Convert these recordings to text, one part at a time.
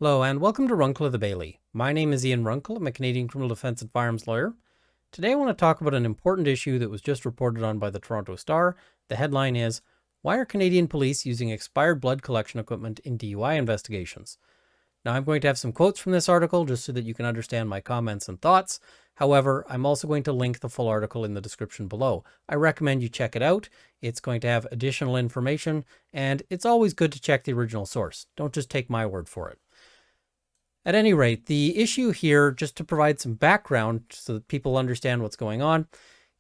Hello and welcome to Runkle of the Bailey. My name is Ian Runkle. I'm a Canadian criminal defense and firearms lawyer. Today I want to talk about an important issue that was just reported on by the Toronto Star. The headline is, "Why are Canadian police using expired blood collection equipment in DUI investigations?" Now I'm going to have some quotes from this article just so that you can understand my comments and thoughts. However, I'm also going to link the full article in the description below. I recommend you check it out. It's going to have additional information, and it's always good to check the original source. Don't just take my word for it. At any rate, the issue here, just to provide some background so that people understand what's going on,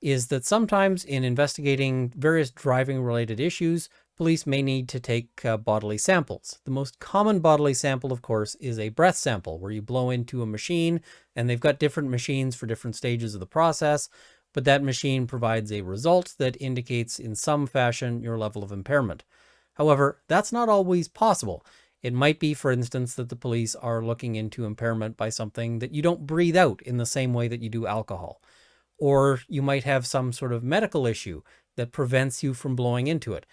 is that sometimes in investigating various driving-related issues, police may need to take bodily samples. The most common bodily sample, of course, is a breath sample, where you blow into a machine, and they've got different machines for different stages of the process, but that machine provides a result that indicates in some fashion your level of impairment. However, that's not always possible. It might be, for instance, that the police are looking into impairment by something that you don't breathe out in the same way that you do alcohol. Or you might have some sort of medical issue that prevents you from blowing into it.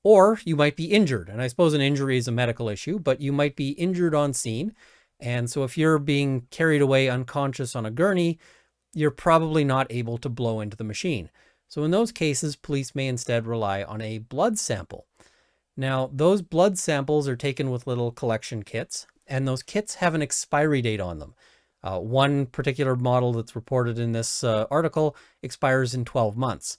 Or you might be injured, and I suppose an injury is a medical issue, but you might be injured on scene. And so if you're being carried away unconscious on a gurney, you're probably not able to blow into the machine. So in those cases, police may instead rely on a blood sample. Now, those blood samples are taken with little collection kits, and those kits have an expiry date on them. One particular model that's reported in this article expires in 12 months.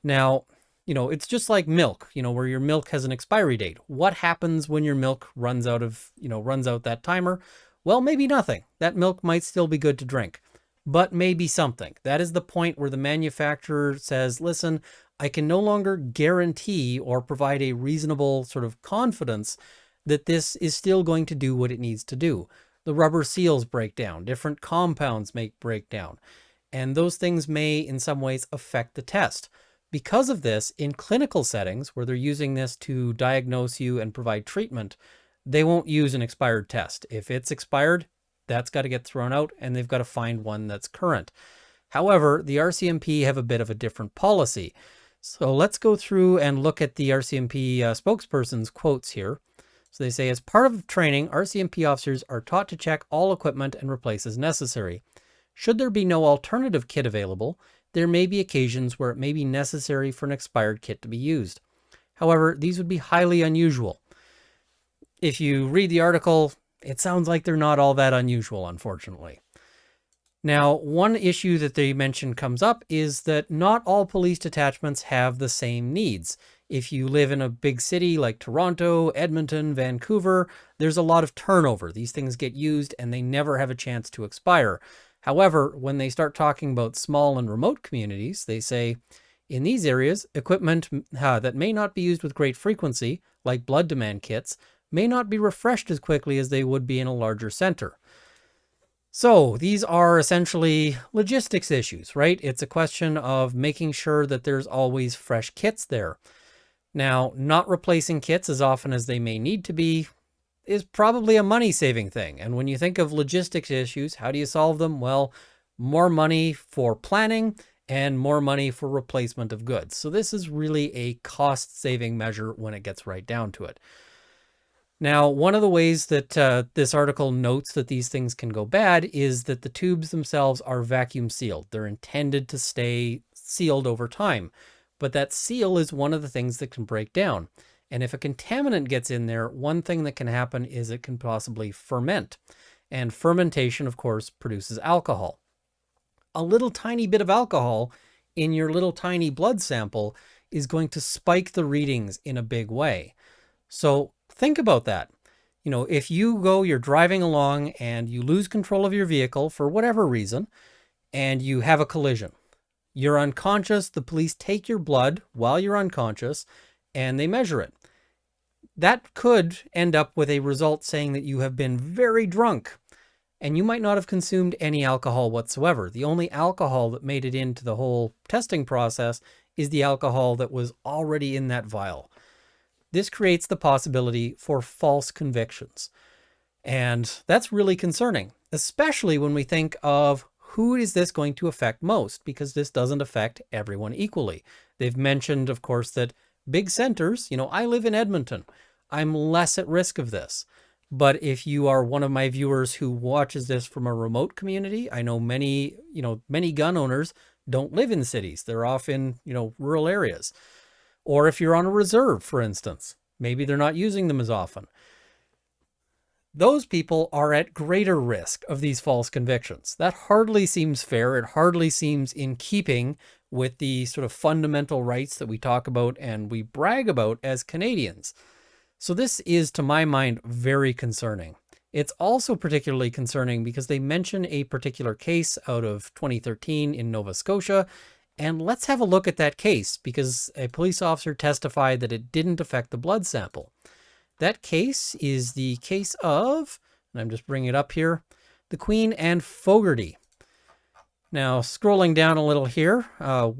Now, it's just like milk, where your milk has an expiry date. What happens when your milk runs out that timer? Well, maybe nothing. That milk might still be good to drink, but maybe something. That is the point where the manufacturer says, listen, I can no longer guarantee or provide a reasonable sort of confidence that this is still going to do what it needs to do. The rubber seals break down, different compounds may break down, and those things may in some ways affect the test. Because of this, in clinical settings where they're using this to diagnose you and provide treatment, they won't use an expired test. If it's expired, that's got to get thrown out, and they've got to find one that's current. However, the RCMP have a bit of a different policy. So let's go through and look at the RCMP spokesperson's quotes here. So they say, as part of training, RCMP officers are taught to check all equipment and replace as necessary. Should there be no alternative kit available, there may be occasions where it may be necessary for an expired kit to be used. However, these would be highly unusual. If you read the article, it sounds like they're not all that unusual, unfortunately. Now, one issue that they mention comes up is that not all police detachments have the same needs. If you live in a big city like Toronto, Edmonton, Vancouver, there's a lot of turnover. These things get used and they never have a chance to expire. However, when they start talking about small and remote communities, they say, in these areas, equipment that may not be used with great frequency, like blood demand kits, may not be refreshed as quickly as they would be in a larger center. So these are essentially logistics issues, right? It's a question of making sure that there's always fresh kits there. Now, not replacing kits as often as they may need to be is probably a money-saving thing. And when you think of logistics issues, how do you solve them? Well, more money for planning and more money for replacement of goods. So this is really a cost-saving measure when it gets right down to it. Now, one of the ways that this article notes that these things can go bad is that the tubes themselves are vacuum sealed. They're intended to stay sealed over time, but that seal is one of the things that can break down. And if a contaminant gets in there, one thing that can happen is it can possibly ferment. And fermentation, of course, produces alcohol. A little tiny bit of alcohol in your little tiny blood sample is going to spike the readings in a big way. So think about that. If you're driving along and you lose control of your vehicle for whatever reason, and you have a collision, you're unconscious, the police take your blood while you're unconscious, and they measure it. That could end up with a result saying that you have been very drunk, and you might not have consumed any alcohol whatsoever. The only alcohol that made it into the whole testing process is the alcohol that was already in that vial. This creates the possibility for false convictions. And that's really concerning, especially when we think of who is this going to affect most, because this doesn't affect everyone equally. They've mentioned, of course, that big centers, I live in Edmonton, I'm less at risk of this. But if you are one of my viewers who watches this from a remote community, I know many, many gun owners don't live in cities. They're off in, rural areas. Or if you're on a reserve, for instance, maybe they're not using them as often. Those people are at greater risk of these false convictions. That hardly seems fair. It hardly seems in keeping with the sort of fundamental rights that we talk about and we brag about as Canadians. So this is, to my mind, very concerning. It's also particularly concerning because they mention a particular case out of 2013 in Nova Scotia. And let's have a look at that case because a police officer testified that it didn't affect the blood sample. That case is the case of, and I'm just bringing it up here, the Queen and Fogarty. Now, scrolling down a little here, I'll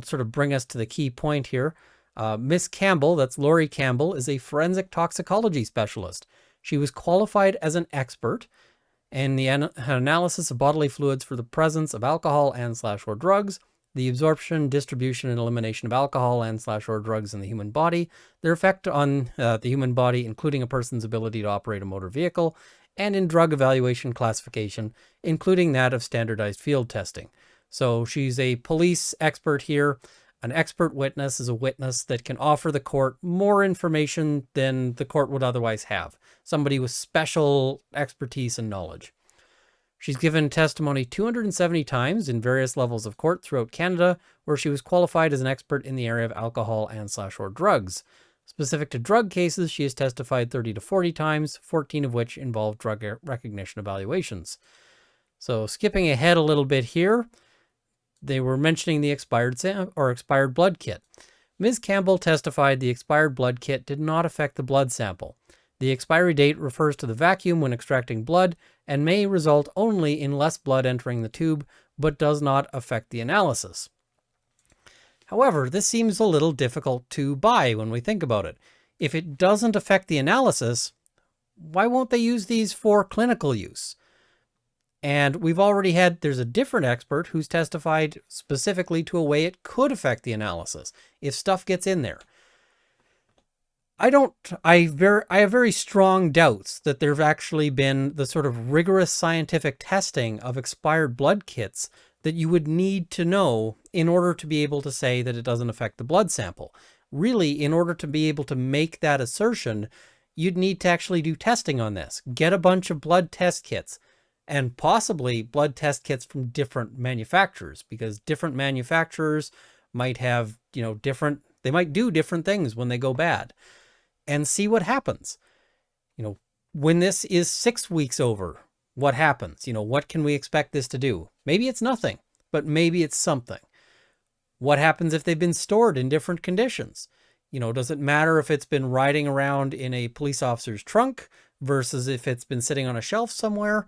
sort of bring us to the key point here. Miss Campbell, that's Laurie Campbell, is a forensic toxicology specialist. She was qualified as an expert in the analysis of bodily fluids for the presence of alcohol and/or drugs, the absorption, distribution, and elimination of alcohol and/or drugs in the human body, their effect on the human body, including a person's ability to operate a motor vehicle, and in drug evaluation classification, including that of standardized field testing. So she's a police expert here. An expert witness is a witness that can offer the court more information than the court would otherwise have. Somebody with special expertise and knowledge. She's given testimony 270 times in various levels of court throughout Canada, where she was qualified as an expert in the area of alcohol and/or drugs. Specific to drug cases, she has testified 30 to 40 times, 14 of which involve drug recognition evaluations. So skipping ahead a little bit here, they were mentioning the expired blood kit. Ms. Campbell testified the expired blood kit did not affect the blood sample. The expiry date refers to the vacuum when extracting blood and may result only in less blood entering the tube, but does not affect the analysis. However, this seems a little difficult to buy when we think about it. If it doesn't affect the analysis, why won't they use these for clinical use? And we've already there's a different expert who's testified specifically to a way it could affect the analysis if stuff gets in there. I have very strong doubts that there've actually been the sort of rigorous scientific testing of expired blood kits that you would need to know in order to be able to say that it doesn't affect the blood sample. Really, in order to be able to make that assertion, you'd need to actually do testing on this. Get a bunch of blood test kits and possibly blood test kits from different manufacturers, because different manufacturers might have, they might do different things when they go bad, and see what happens. When this is 6 weeks over, what happens? What can we expect this to do? Maybe it's nothing, but maybe it's something. What happens if they've been stored in different conditions? Does it matter if it's been riding around in a police officer's trunk versus if it's been sitting on a shelf somewhere?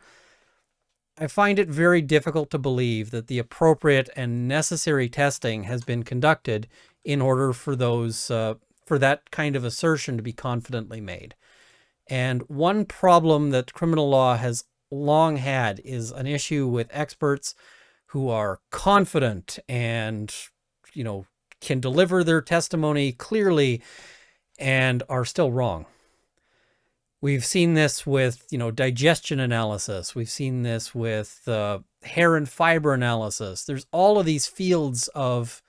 I find it very difficult to believe that the appropriate and necessary testing has been conducted in order for that kind of assertion to be confidently made. And one problem that criminal law has long had is an issue with experts who are confident and, can deliver their testimony clearly and are still wrong. We've seen this with, digestion analysis. We've seen this with hair and fiber analysis. There's all of these fields of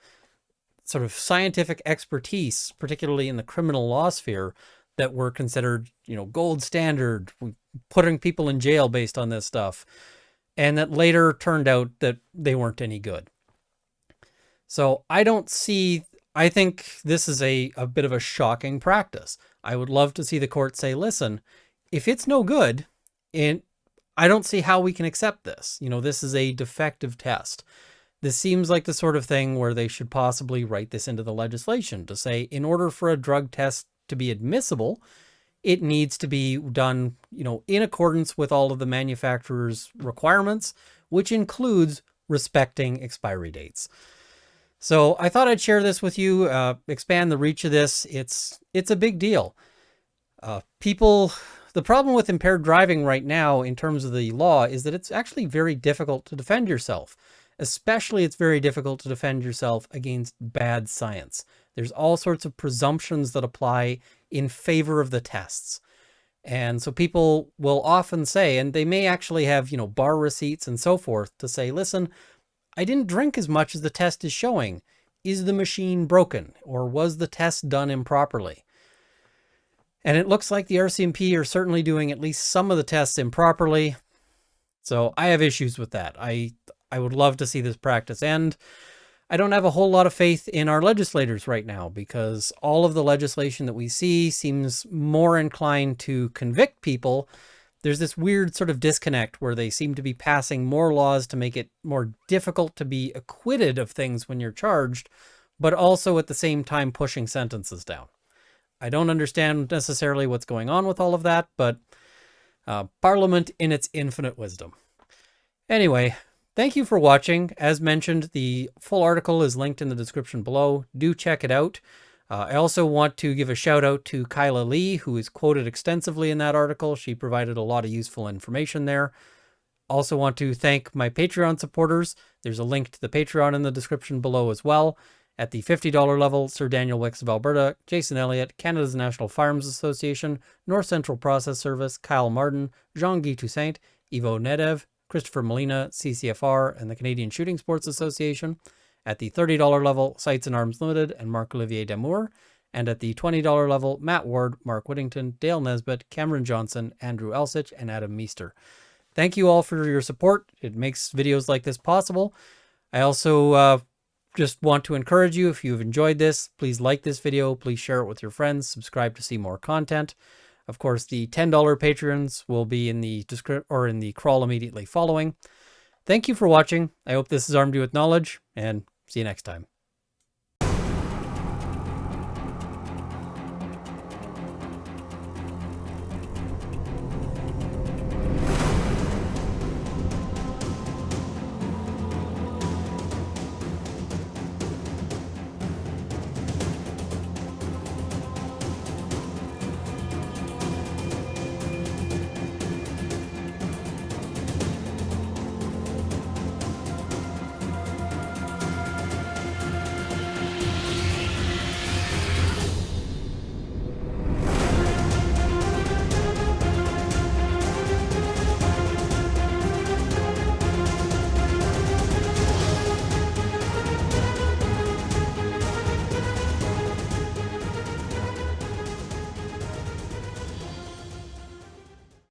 sort of scientific expertise, particularly in the criminal law sphere, that were considered, gold standard, putting people in jail based on this stuff, and that later turned out that they weren't any good. So I think this is a bit of a shocking practice. I would love to see the court say, listen, if it's no good, I don't see how we can accept this. This is a defective test. This seems like the sort of thing where they should possibly write this into the legislation to say, in order for a drug test to be admissible, it needs to be done, in accordance with all of the manufacturer's requirements, which includes respecting expiry dates. So I thought I'd share this with you, expand the reach of this. It's a big deal. The problem with impaired driving right now in terms of the law is that it's actually very difficult to defend yourself. Especially, it's very difficult to defend yourself against bad science. There's all sorts of presumptions that apply in favor of the tests. And so people will often say, and they may actually have, bar receipts and so forth to say, listen, I didn't drink as much as the test is showing. Is the machine broken, or was the test done improperly? And it looks like the RCMP are certainly doing at least some of the tests improperly. So I have issues with that. I would love to see this practice end. I don't have a whole lot of faith in our legislators right now, because all of the legislation that we see seems more inclined to convict people. There's this weird sort of disconnect where they seem to be passing more laws to make it more difficult to be acquitted of things when you're charged, but also at the same time pushing sentences down. I don't understand necessarily what's going on with all of that, but Parliament in its infinite wisdom. Anyway, thank you for watching. As mentioned, the full article is linked in the description below. Do check it out. I also want to give a shout out to Kyla Lee, who is quoted extensively in that article. She provided a lot of useful information there. Also want to thank my Patreon supporters. There's a link to the Patreon in the description below as well. At the $50 level, Sir Daniel Wicks of Alberta, Jason Elliott, Canada's National Farms Association, North Central Process Service, Kyle Martin, Jean-Guy Toussaint, Ivo Nedev, Christopher Molina, CCFR, and the Canadian Shooting Sports Association. At the $30 level, Sights and Arms Limited and Marc-Olivier Damour. And at the $20 level, Matt Ward, Mark Whittington, Dale Nesbitt, Cameron Johnson, Andrew Elsich, and Adam Meester. Thank you all for your support. It makes videos like this possible. I also just want to encourage you, if you've enjoyed this, please like this video, please share it with your friends, subscribe to see more content. Of course, the $10 patrons will be in the in the crawl immediately following. Thank you for watching. I hope this has armed you with knowledge, and see you next time.